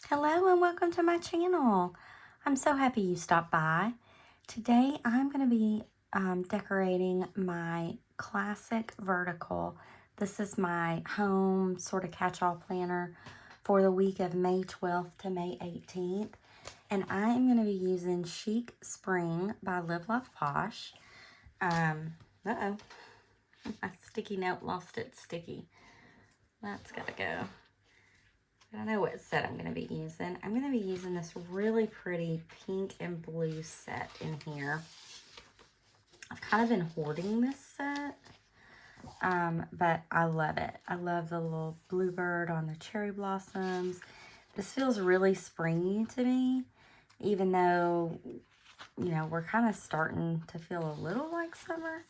Hello and welcome to my channel. I'm so happy you stopped by. Today I'm going to be decorating my classic vertical. This is my home sort of catch-all planner for the week of May 12th to May 18th. And I am going to be using Chic Spring by Love Posh. Uh-oh. My sticky note lost its sticky. That's got to go. I don't know what set I'm going to be using. I'm going to be using this really pretty pink and blue set in here. I've kind of been hoarding this set, but I love it. I love the little bluebird on the cherry blossoms. This feels really springy to me, even though, you know, we're kind of starting to feel a little like summer.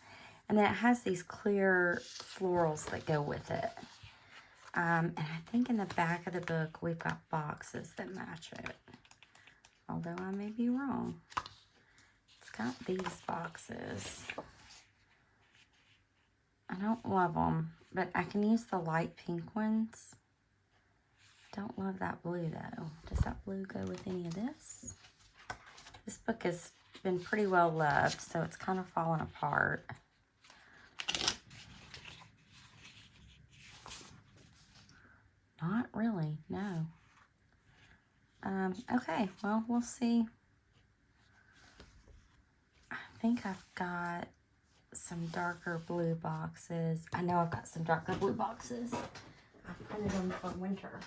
And then it has these clear florals that go with it. And I think in the back of the book, we've got boxes that match it. Although I may be wrong. It's got these boxes. I don't love them, but I can use the light pink ones. Don't love that blue, though. Does that blue go with any of this? This book has been pretty well loved, so it's kind of fallen apart. Not really, no. Okay, well, we'll see. I think I've got some darker blue boxes. I know I've got some darker blue boxes. I printed them for winter.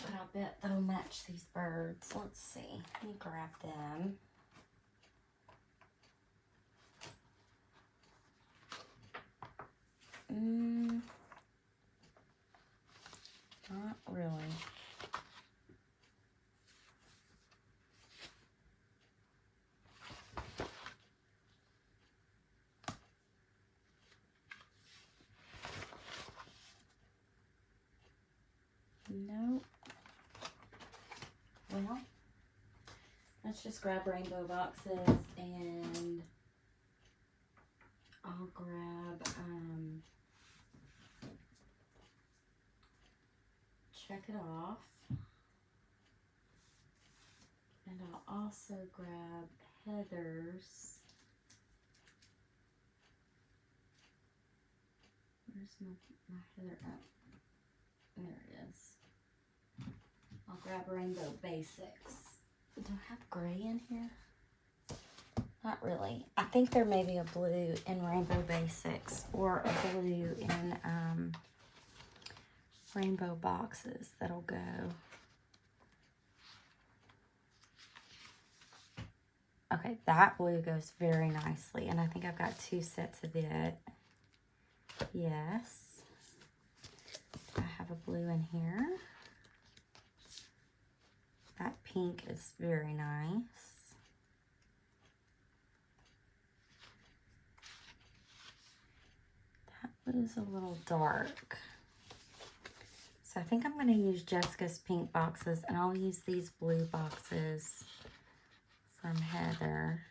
But I bet they'll match these birds. Let's see. Let me grab them. Not really. Nope. Well, let's just grab rainbow boxes and I'll grab check it off. And I'll also grab Heather's. Where's my Heather? Oh, there it is. I'll grab Rainbow Basics. Do I have gray in here? Not really. I think there may be a blue in Rainbow Basics or a blue in Rainbow Boxes that'll go. Okay, that blue goes very nicely, and I think I've got 2 sets of it. Yes. I have a blue in here. That pink is very nice. That blue's a little dark. So I think I'm going to use Jessica's pink boxes, and I'll use these blue boxes from Heather.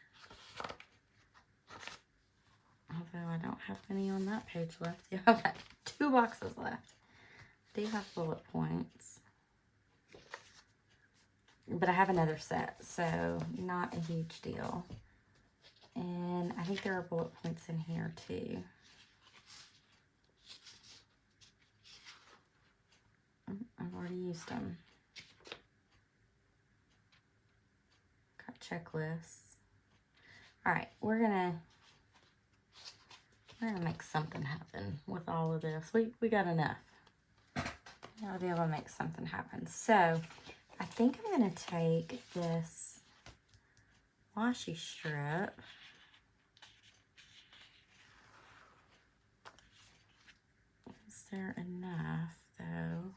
Although I don't have any on that page left. Yeah, I've got 2 boxes left. I do have bullet points. But I have another set, so not a huge deal. And I think there are bullet points in here too. I've already used them. Got checklists. All right, we're gonna make something happen with all of this. We got enough. I'll be able to make something happen. So I think I'm gonna take this washi strip. Is there enough though?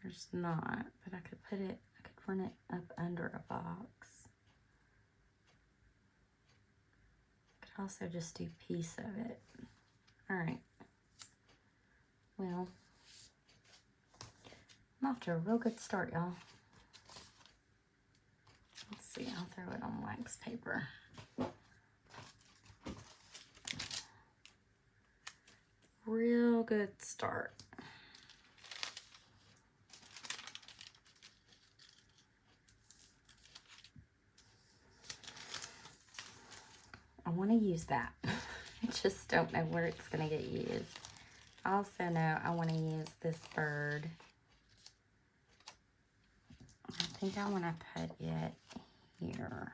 There's not, but I could run it up under a box. Could also just do a piece of it. All right. Well, I'm off to a real good start, y'all. throw it on wax paper. Real good start. I want to use that. I just don't know where it's going to get used. I also know I want to use this bird. I think I want to put it here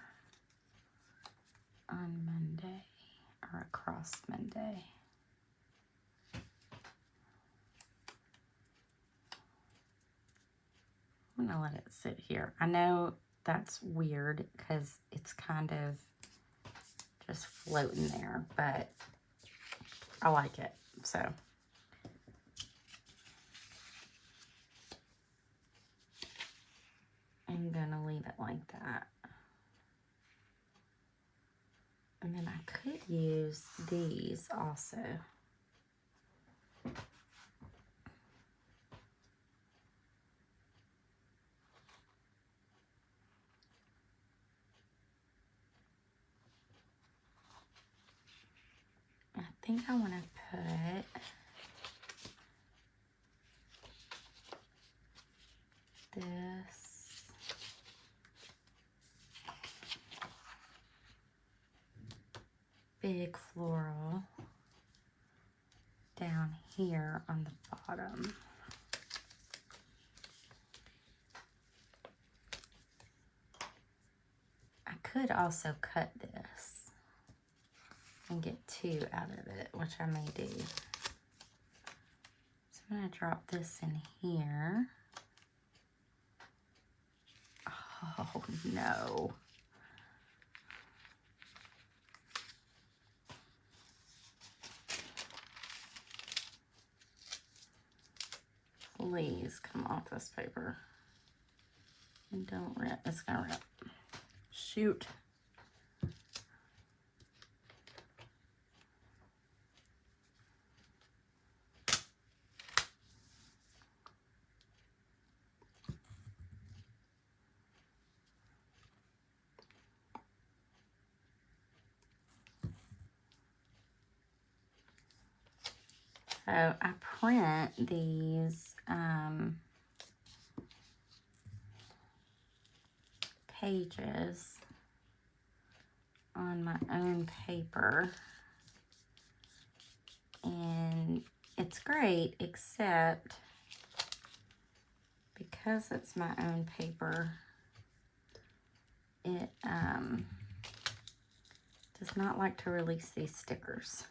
on Monday or across Monday. I'm going to let it sit here. I know that's weird because it's kind of just floating there, but I like it, so. I'm gonna leave it like that. And then I could use these also. I think I want to put this big floral down here on the bottom. I could also cut this and get two out of it, which I may do. So I'm going to drop this in here. Oh, no. Please come off this paper. And don't rip. It's going to rip. Shoot. So I print these pages on my own paper, and it's great, except because it's my own paper, it does not like to release these stickers.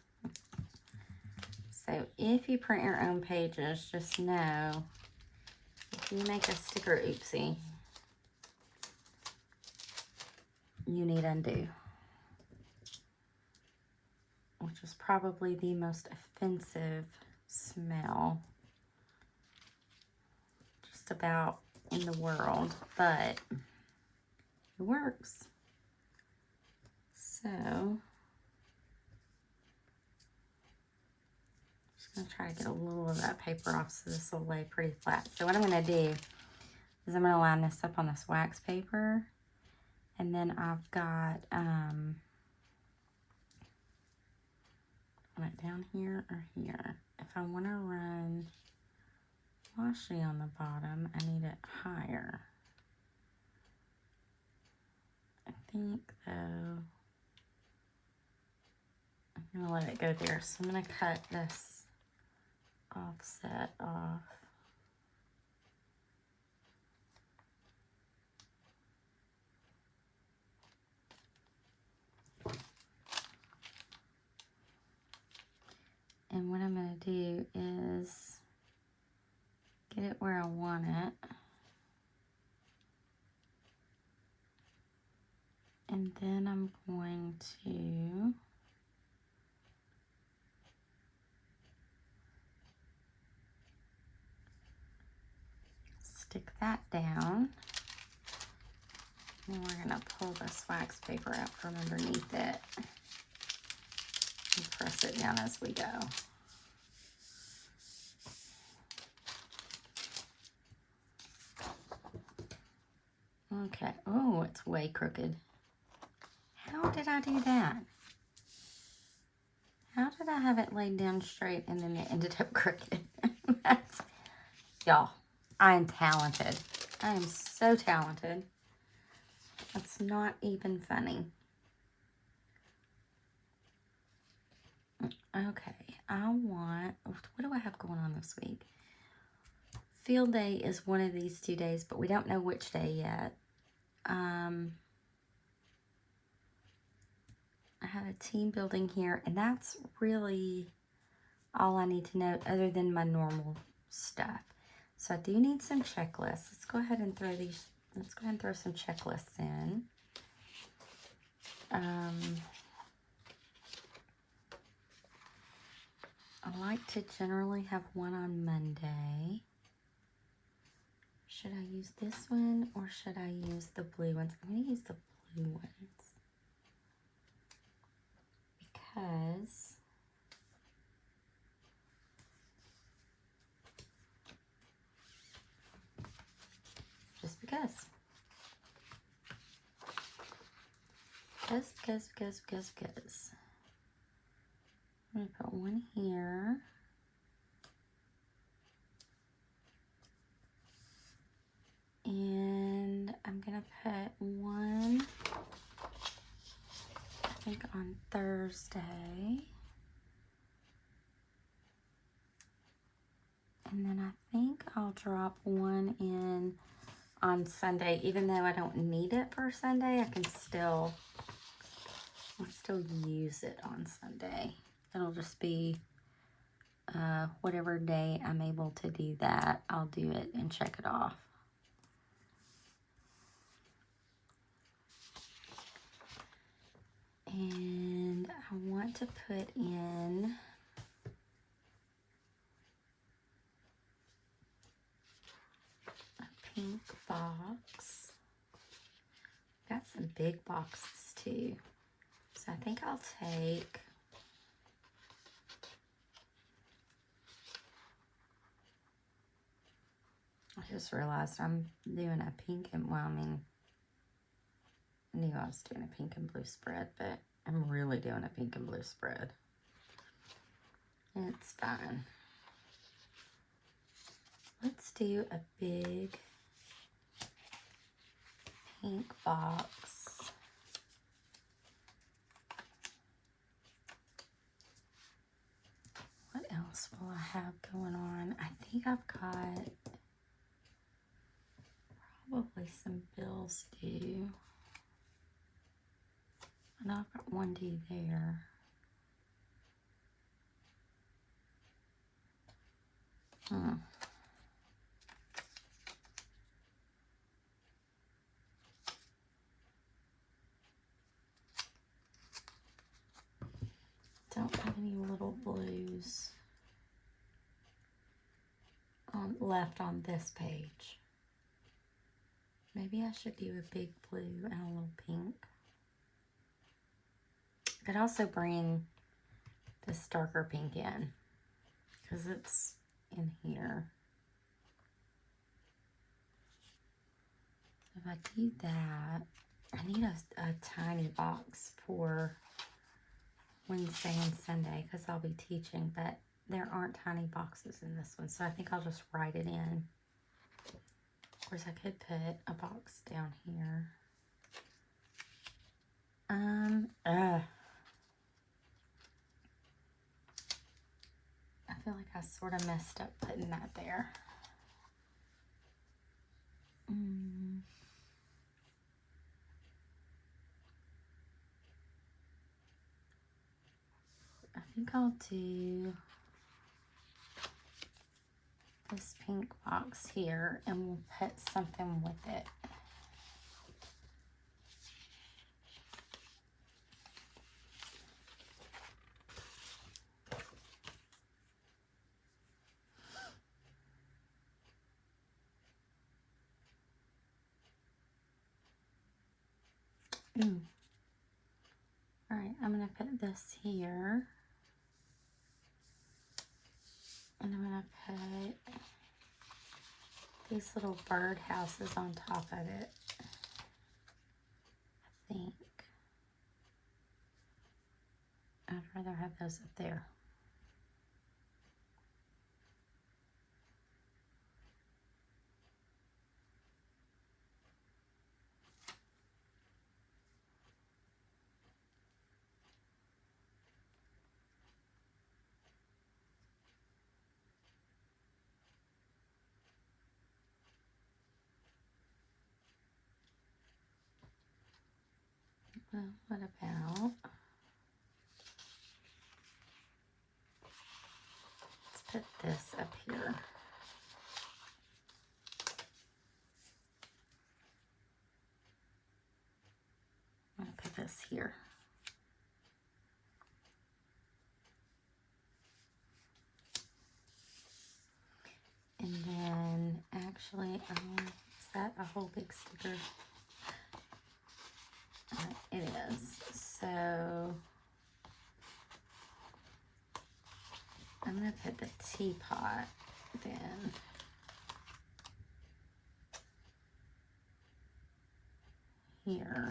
So if you print your own pages, just know if you make a sticker oopsie, you need undo, which is probably the most offensive smell just about in the world, but it works. So I'm gonna try to get a little of that paper off so this will lay pretty flat. So what I'm gonna do is I'm gonna line this up on this wax paper, and then I've got want it down here or here. If I want to run washi on the bottom, I need it higher. I think though I'm gonna let it go there. So I'm gonna cut this offset off. And what I'm gonna do is get it where I want it. And then I'm going to stick that down. And we're gonna pull this wax paper out from underneath it and press it down as we go. Okay, oh, it's way crooked. How did I do that? How did I have it laid down straight and then it ended up crooked? Y'all, I am talented. I am so talented. That's not even funny. Okay, what do I have going on this week? Field day is one of these 2 days, but we don't know which day yet. I have a team building here, and that's really all I need to know other than my normal stuff. So I do need some checklists. Let's go ahead and throw some checklists in. I like to generally have one on Monday. Should I use this one or should I use the blue ones? I'm going to use the blue ones because just because. Because. I'm going to put one here. And I'm going to put one, I think, on Thursday. And then I think I'll drop one in on Sunday. Even though I don't need it for Sunday, I'll still use it on Sunday. It'll just be whatever day I'm able to do that, I'll do it and check it off. And I want to put in a pink box. Got some big boxes too. So I think I'll take I just realized I'm doing a pink and, well, I mean, I knew I was doing a pink and blue spread, but I'm really doing a pink and blue spread. It's fine. Let's do a big pink box. What else will I have going on? I think I've got probably some bills due. I know I've got one due there. Don't have any little blues left on this page. Maybe I should do a big blue and a little pink. Could also bring this darker pink in because it's in here. If I do that, I need a tiny box for Wednesday and Sunday because I'll be teaching, but there aren't tiny boxes in this one, so I think I'll just write it in. Of course, I could put a box down here. I feel like I sort of messed up putting that there. I think I'll do this pink box here and we'll put something with it. All right, I'm going to put this here. And I'm going to put these little bird houses on top of it, I think. have those up there. Well, what about, let's put this up here. I'm going to put this here. And then, actually, is that a whole big sticker? It is. So, I'm going to put the teapot then here.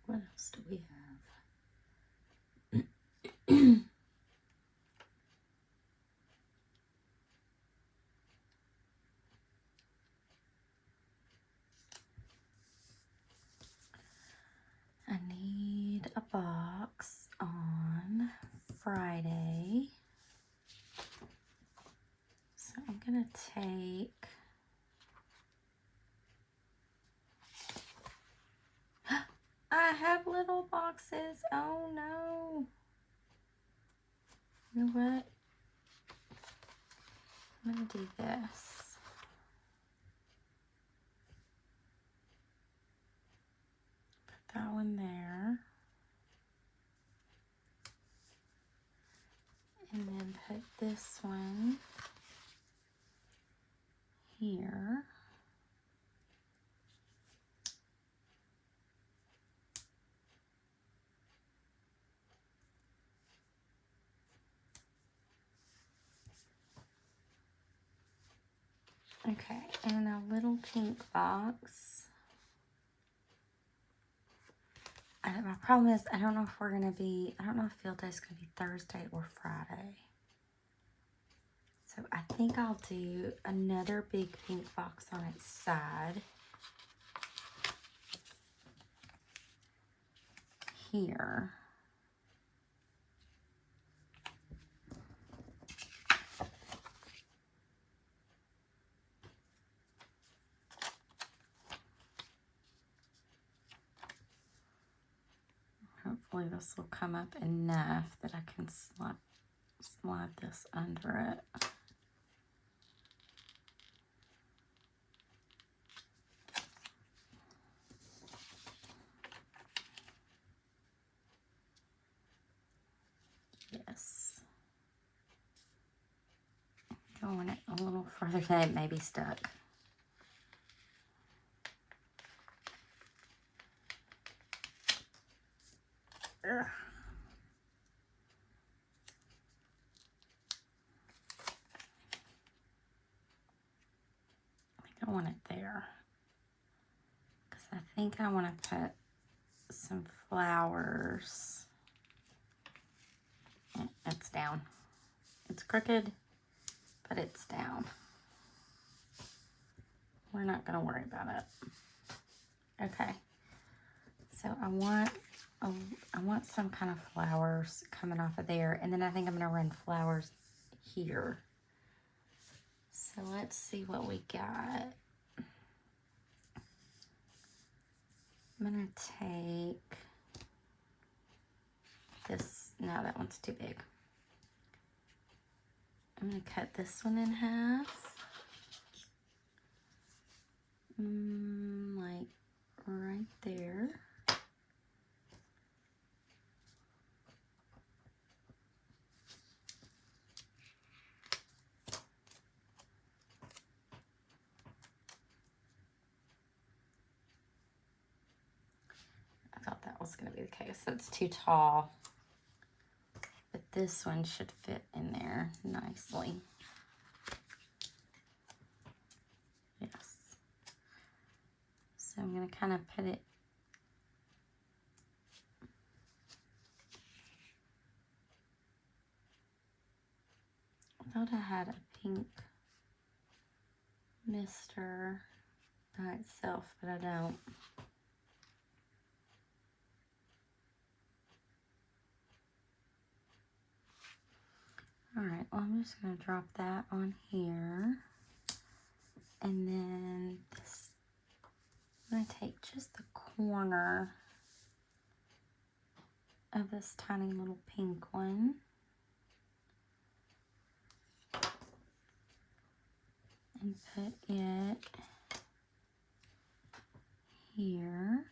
What else do we have? I need a box on Friday. So I'm going to take I have little boxes. Oh no. You know what? I'm going to do this. Put that one there. And then put this one here. Okay, and a little pink box. My problem is I don't know if I don't know if field day is going to be Thursday or Friday. So I think I'll do another big pink box on its side. Here. Hopefully this will come up enough that I can slide this under it. Yes. Going it a little further than it may be stuck. Ugh. I want it there because I think I want to put some flowers. It's down. It's crooked, but it's down. We're not going to worry about it. Okay. So I want some kind of flowers coming off of there, and then I think I'm going to run flowers here. So let's see what we got. I'm going to take this. No, that one's too big. I'm going to cut this one in half. Like right there. I thought that was going to be the case. It's too tall. But this one should fit in there nicely. Yes. So I'm going to kind of put it I thought I had a pink mister by itself, but I don't. Alright, well I'm just going to drop that on here. And then this, I'm going to take just the corner of this tiny little pink one. And put it here.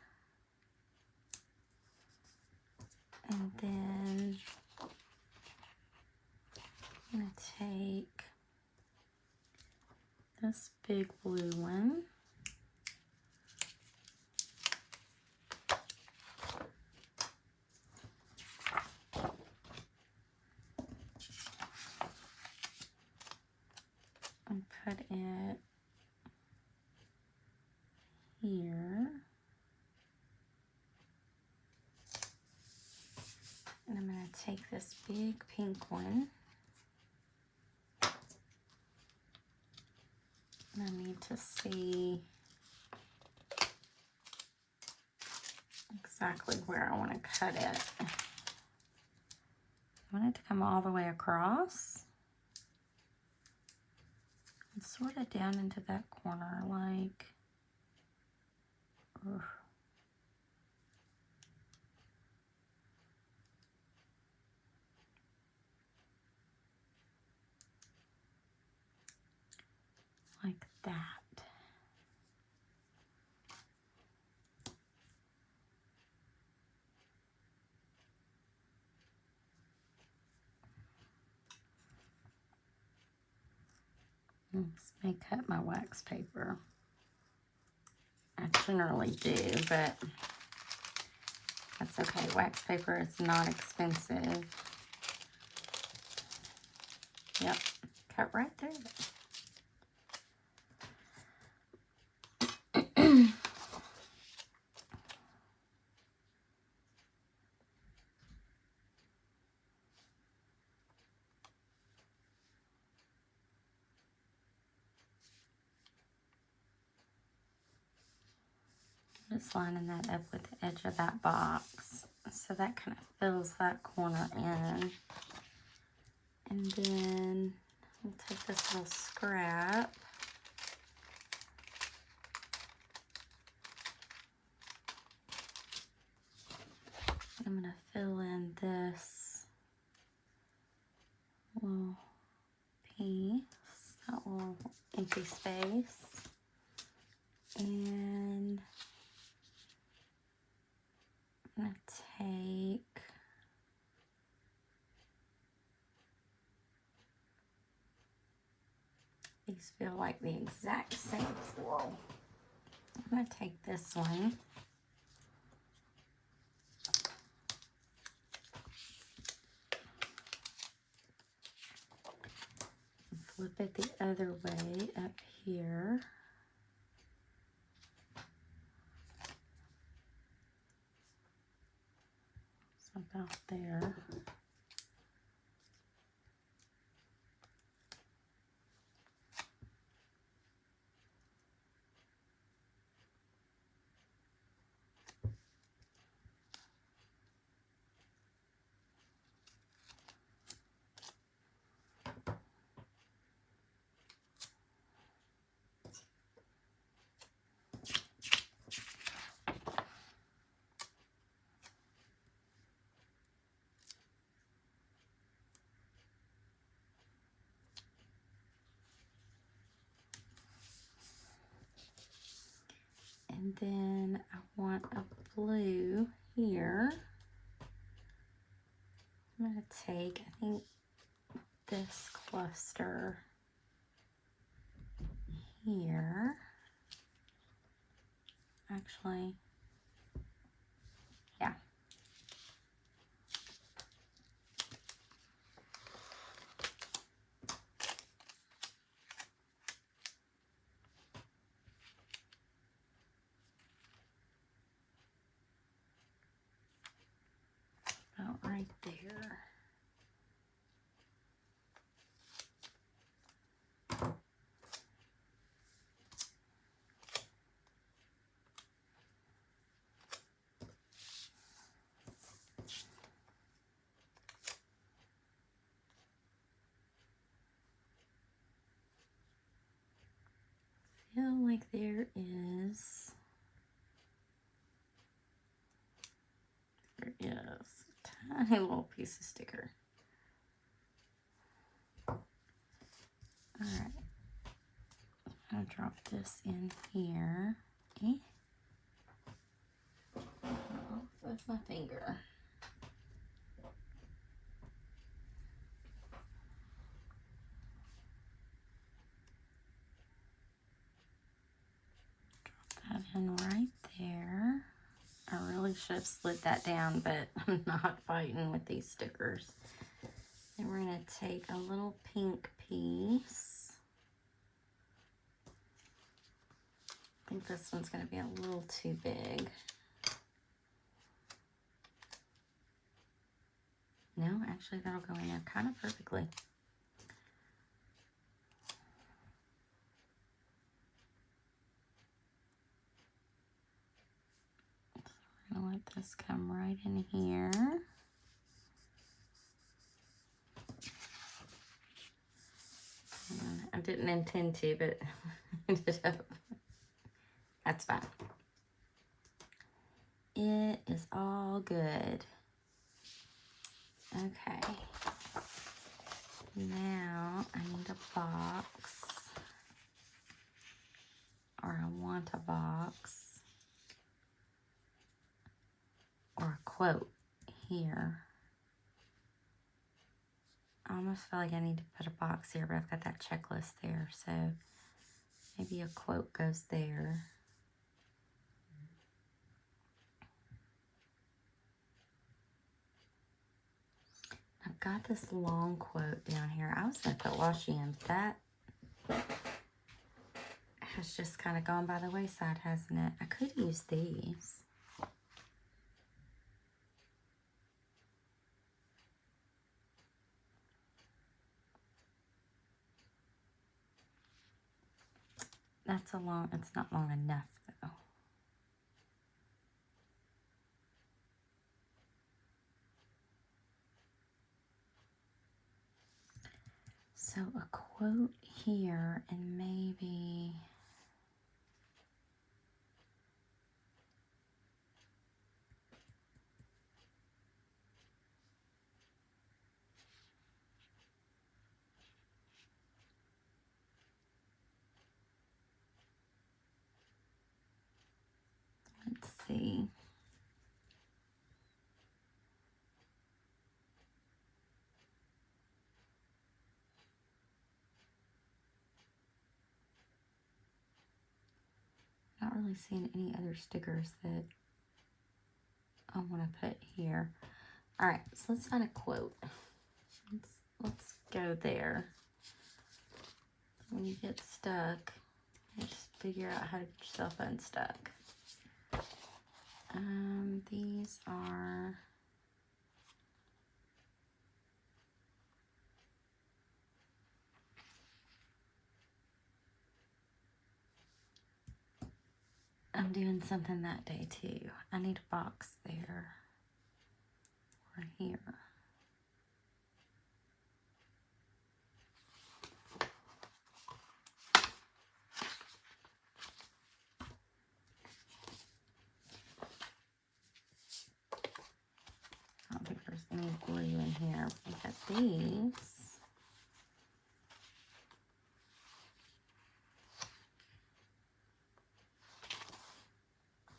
And then I'm going to take this big blue one. And put it here. And I'm going to take this big pink one. And I need to see exactly where I want to cut it. I want it to come all the way across. And sort of down into that corner, like, ugh. Like that. This may cut my wax paper. I generally do, but that's okay. Wax paper is not expensive. Yep, cut right through it. Just lining that up with the edge of that box. So that kind of fills that corner in. And then we'll take this little scrap. I'm going to fill in this little piece, that little empty space. And I'm going to take these, feel like the exact same floral. I'm going to take this one. Flip it the other way up here. So about there. And then I want a blue here. I'm going to take, I think, this cluster here. Actually, yeah, there is a tiny little piece of sticker. All right, I'm gonna drop this in here. Off of my finger. Drop that in right there. I really should have slid that down, but I'm not fighting with these stickers. Then we're going to take a little pink piece. I think this one's going to be a little too big. No, actually that'll go in there kind of perfectly. So I'm going to let this come right in here. I didn't intend to, but ended up. That's fine. It is all good. Okay. Now I need a box, or I want a box, or a quote here. I almost feel like I need to put a box here, but I've got that checklist there, so maybe a quote goes there. I've got this long quote down here. I was going to put washi in. That has just kind of gone by the wayside, hasn't it? I could use these. That's it's not long enough though. So a quote here, and maybe let's see. Not really seeing any other stickers that I want to put here. All right, so let's find a quote. Let's go there. When you get stuck, you just figure out how to get yourself unstuck. These are I'm doing something that day too. I need a box there or here. I don't think there's any glue in here. We got these.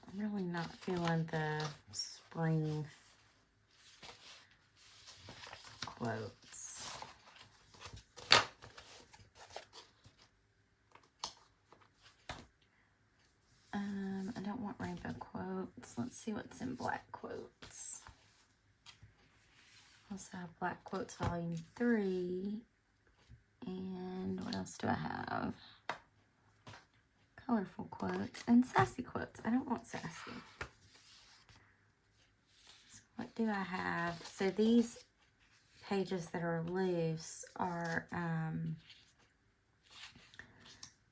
I'm really not feeling the spring quotes. I don't want rainbow quotes. Let's see what's in black quotes. Also have Black Quotes Volume 3. And what else do I have? Colorful quotes and sassy quotes. I don't want sassy. So what do I have? So these pages that are loose are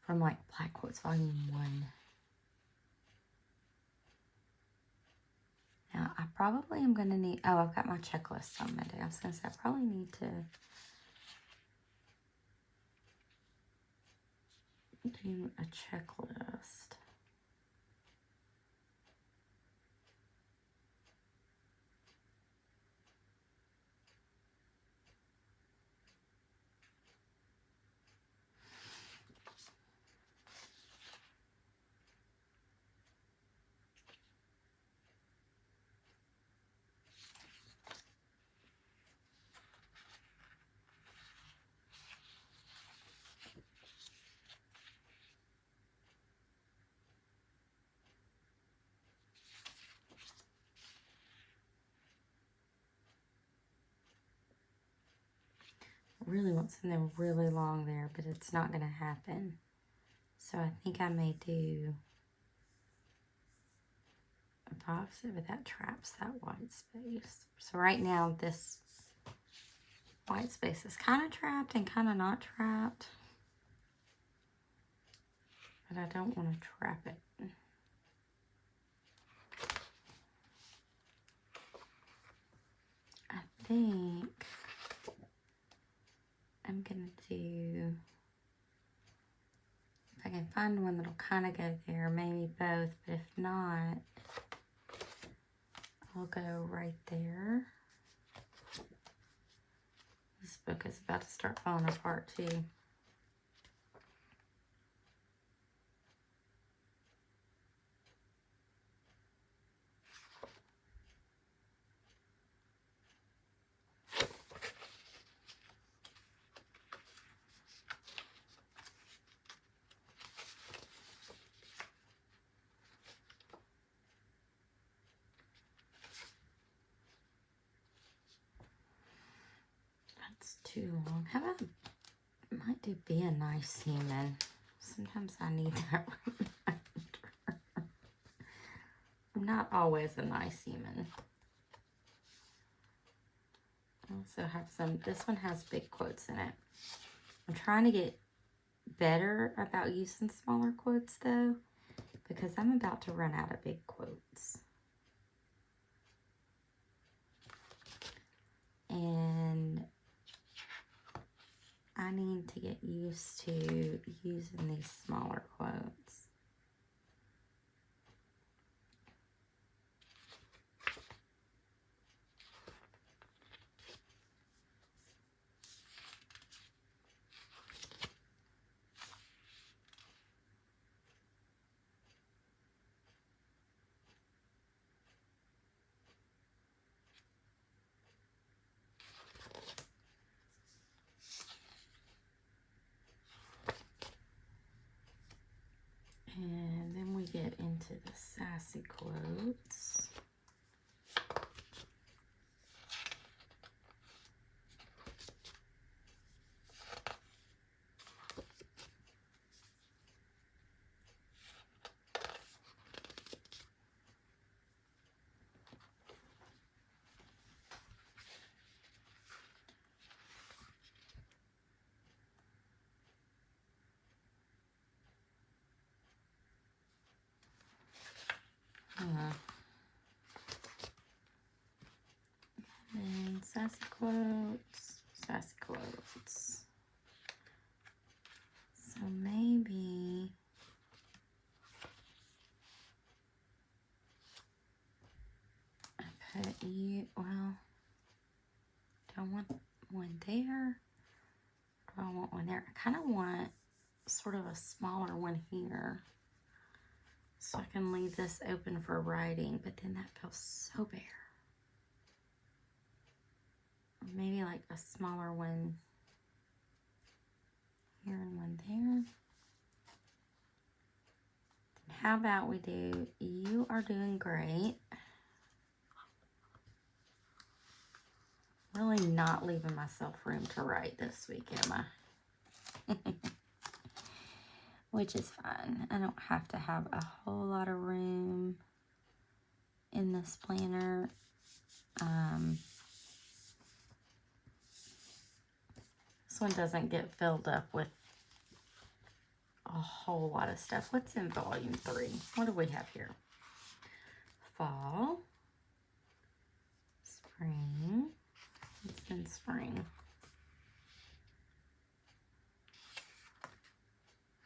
from like Black Quotes Volume 1. Now, I probably am going to need... Oh, I've got my checklist on Monday. I was going to say, I probably need to do a checklist. I really want something really long there, but it's not going to happen. So I think I may do a opposite, but that traps that white space. So right now this white space is kind of trapped and kind of not trapped. But I don't want to trap it. I think I'm going to do, if I can find one that'll kind of go there, maybe both, but if not, I'll go right there. This book is about to start falling apart too. That's too long. How about, I might do Be a Nice Human. Sometimes I need that reminder. I'm not always a nice human. I also have some, this one has big quotes in it. I'm trying to get better about using smaller quotes though, because I'm about to run out of big quotes. And I need to get used to using these smaller quotes. And then we get into the sassy quotes. And sassy quotes, sassy quotes. So maybe I put you, well, do I want one there? Do I want one there? I kind of want sort of a smaller one here, so I can leave this open for writing, but then that feels so bare. Or maybe like a smaller one here and one there. How about we do, you are doing great. Really not leaving myself room to write this week, am I? Which is fine. I don't have to have a whole lot of room in this planner. This one doesn't get filled up with a whole lot of stuff. What's in volume 3? What do we have here? Fall, spring. It's in spring.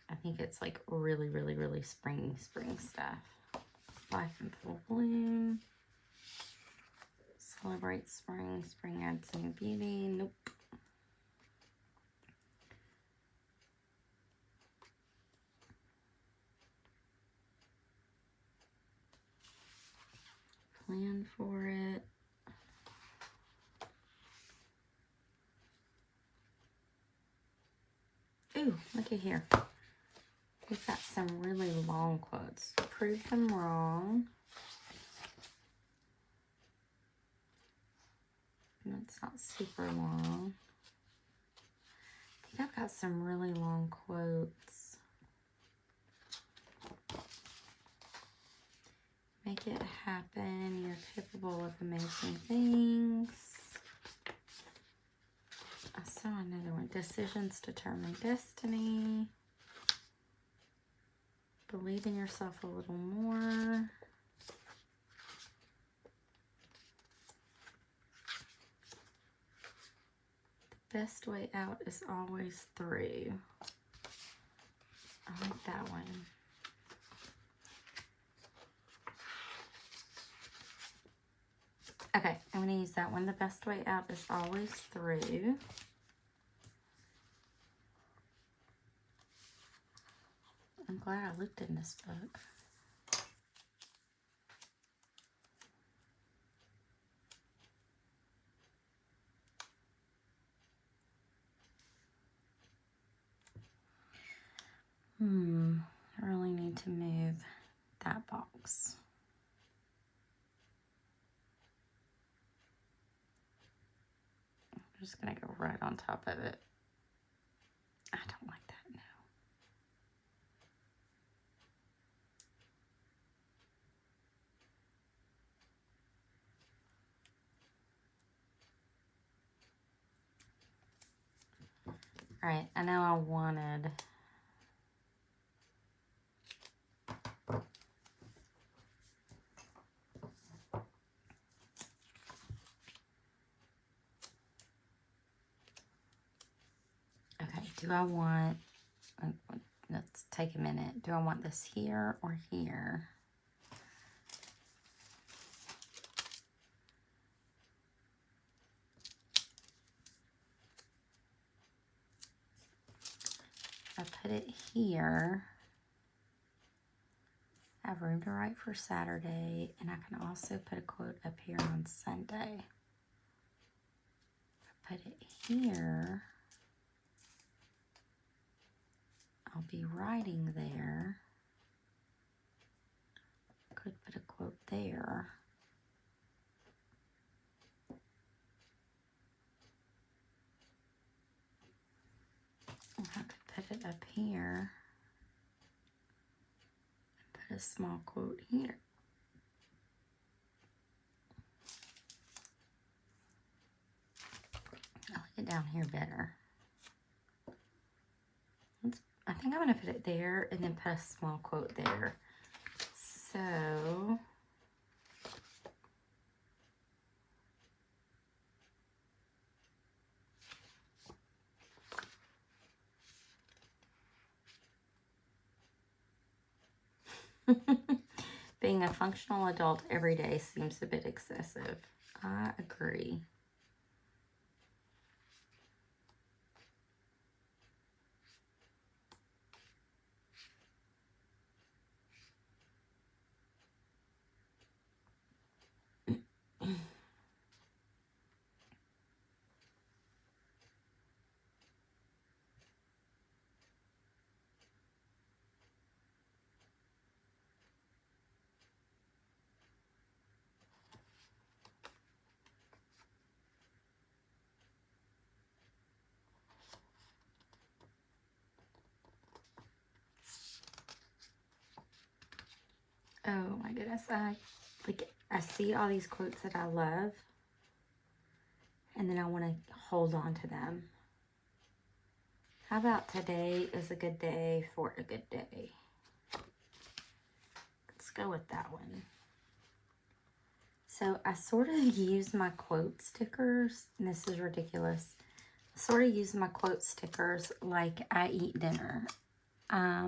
I think it's like really, really, really spring stuff. Life in full bloom. Celebrate spring. Spring adds new beauty. Nope. Plan for it. Ooh, look at here. We've got some really long quotes. Prove them wrong. It's not super long. I think I've got some really long quotes. Make it happen. You're capable of amazing things. I saw another one. Decisions determine destiny. Believe in yourself a little more. The best way out is always through. I like that one. Okay, I'm going to use that one. The best way out is always through. I'm glad I looked in this book. I really need to move that box. I'm just going to go right on top of it. I don't like that, no. All right, I know I wanted... Okay, do I want... Let's take a minute. Do I want this here or here? I put it here. I have room to write for Saturday, and I can also put a quote up here on Sunday. If I put it here, I'll be writing there. Could put a quote there. I could put it up here. Put a small quote here. I like it down here better. I think I'm going to put it there and then put a small quote there. So, being a functional adult every day seems a bit excessive. I agree. Oh my goodness, I see all these quotes that I love, and then I want to hold on to them. How about today is a good day for a good day? Let's go with that one. So I sort of use my quote stickers, and this is ridiculous. I sort of use my quote stickers like I eat dinner. I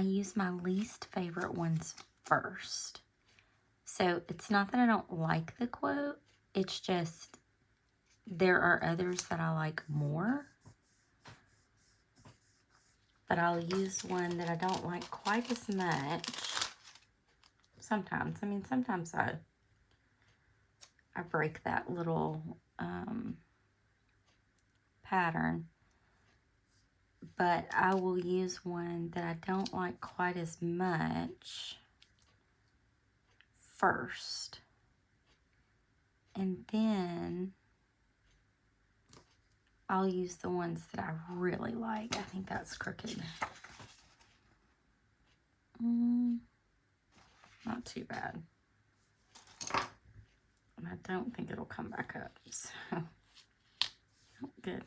use my least favorite ones first. So it's not that I don't like the quote, it's just there are others that I like more. But I'll use one that I don't like quite as much. Sometimes. I mean, sometimes I break that little pattern. But I will use one that I don't like quite as much first. And then I'll use the ones that I really like. I think that's crooked. Not too bad. And I don't think it'll come back up. So, good.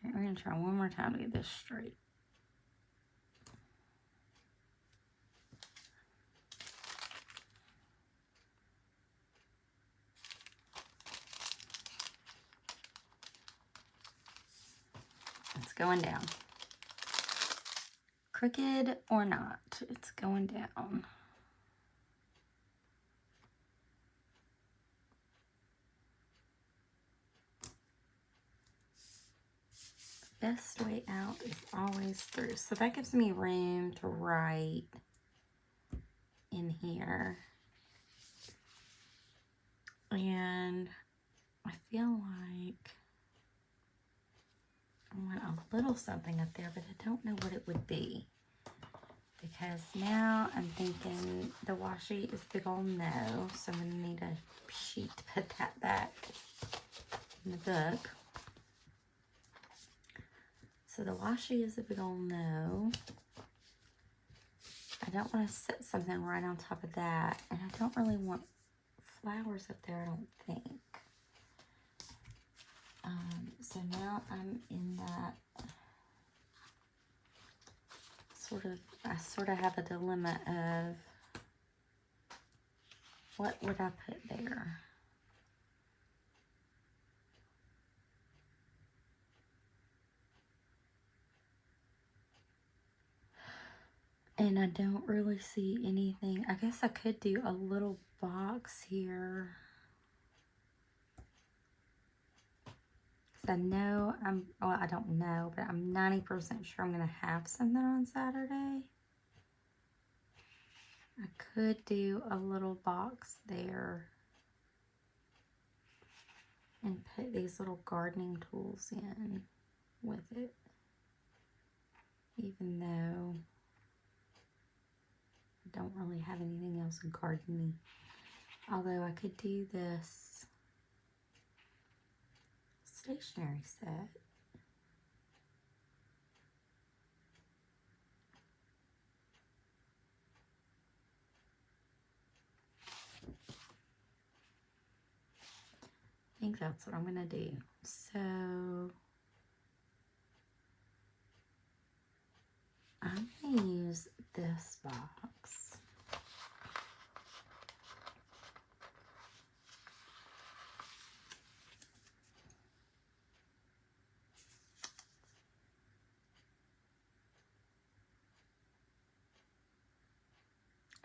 We're going to try one more time to get this straight. It's going down. Crooked or not, it's going down. Best way out is always through. So that gives me room to write in here. And I feel like I want a little something up there, but I don't know what it would be. Because now I'm thinking the washi is big old no, so I'm going to need a sheet to put that back in the book. So the washi is a big old no. I don't want to set something right on top of that, and I don't really want flowers up there, I don't think. So now I'm in that I sort of have a dilemma of what would I put there? And I don't really see anything. I guess I could do a little box here. I know well, I don't know, but I'm 90% sure I'm going to have something on Saturday. I could do a little box there and put these little gardening tools in with it, even though I don't really have anything else gardening. Although I could do this stationery set. I think that's what I'm going to do. So I'm going to use this box.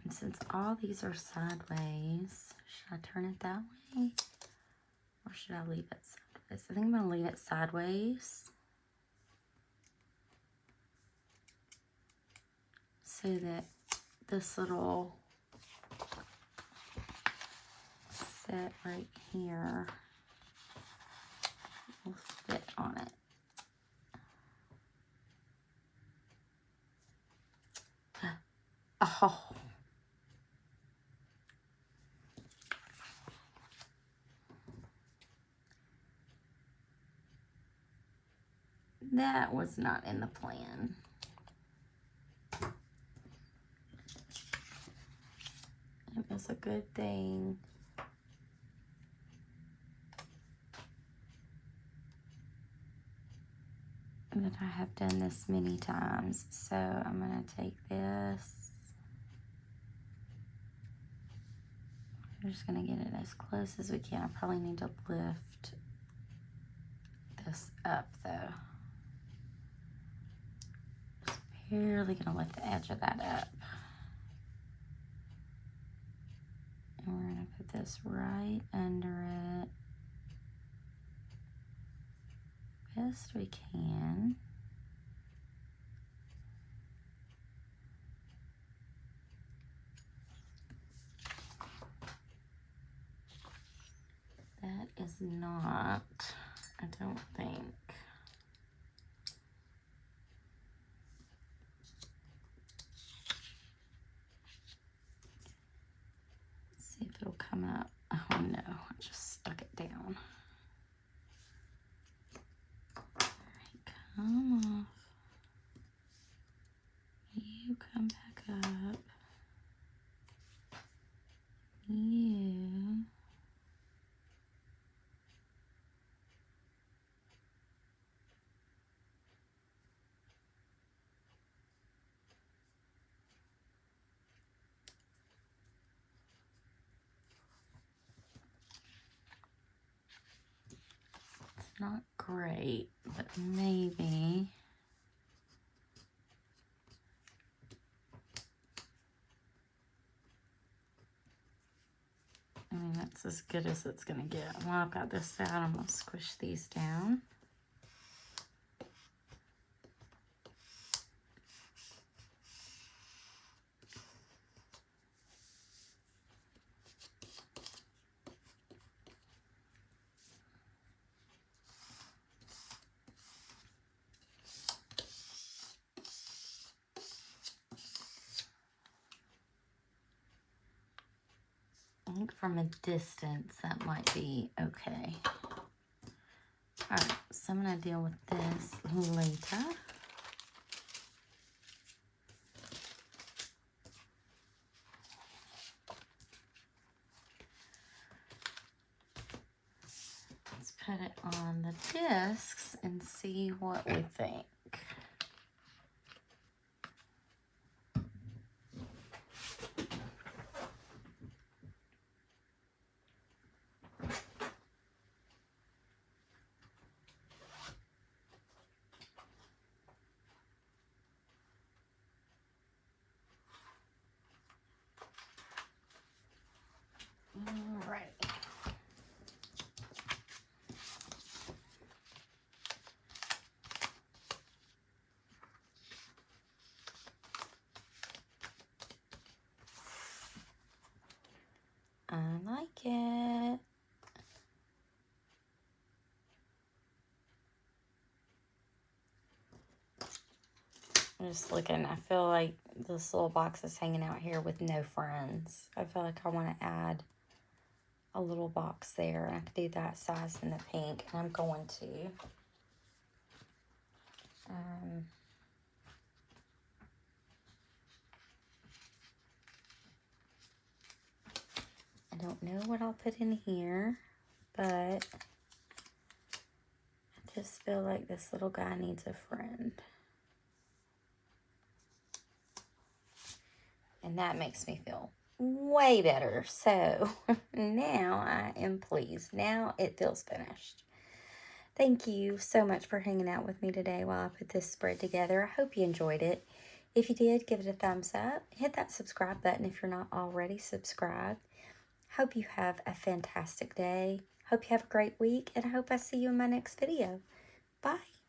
And since all these are sideways, should I turn it that way? Or should I leave it sideways? I think I'm going to leave it sideways. So that this little set right here will fit on it. Oh. That was not in the plan. It was a good thing. That I have done this many times. So I'm going to take this. We're just going to get it as close as we can. I probably need to lift this up though. Just barely gonna lift the edge of that up. And we're gonna put this right under it. Best we can. That is not, I don't think. Let's see if it'll come up. Oh no, I just stuck it down. Come off. You come back up. You. It's not great, but maybe. I mean, that's as good as it's gonna get. While I've got this out, I'm gonna squish these down. I think from a distance that might be okay. Alright, so I'm going to deal with this later. Let's put it on the discs and see what we think. Alright. I like it. I'm just looking. I feel like this little box is hanging out here with no friends. I feel like I want to add a little box there. I could do that size in the pink, and I'm going to. I don't know what I'll put in here, but I just feel like this little guy needs a friend. And that makes me feel way better. So now I am pleased. Now it feels finished. Thank you so much for hanging out with me today while I put this spread together. I hope you enjoyed it. If you did, give it a thumbs up. Hit that subscribe button if you're not already subscribed. Hope you have a fantastic day. Hope you have a great week, and I hope I see you in my next video. Bye.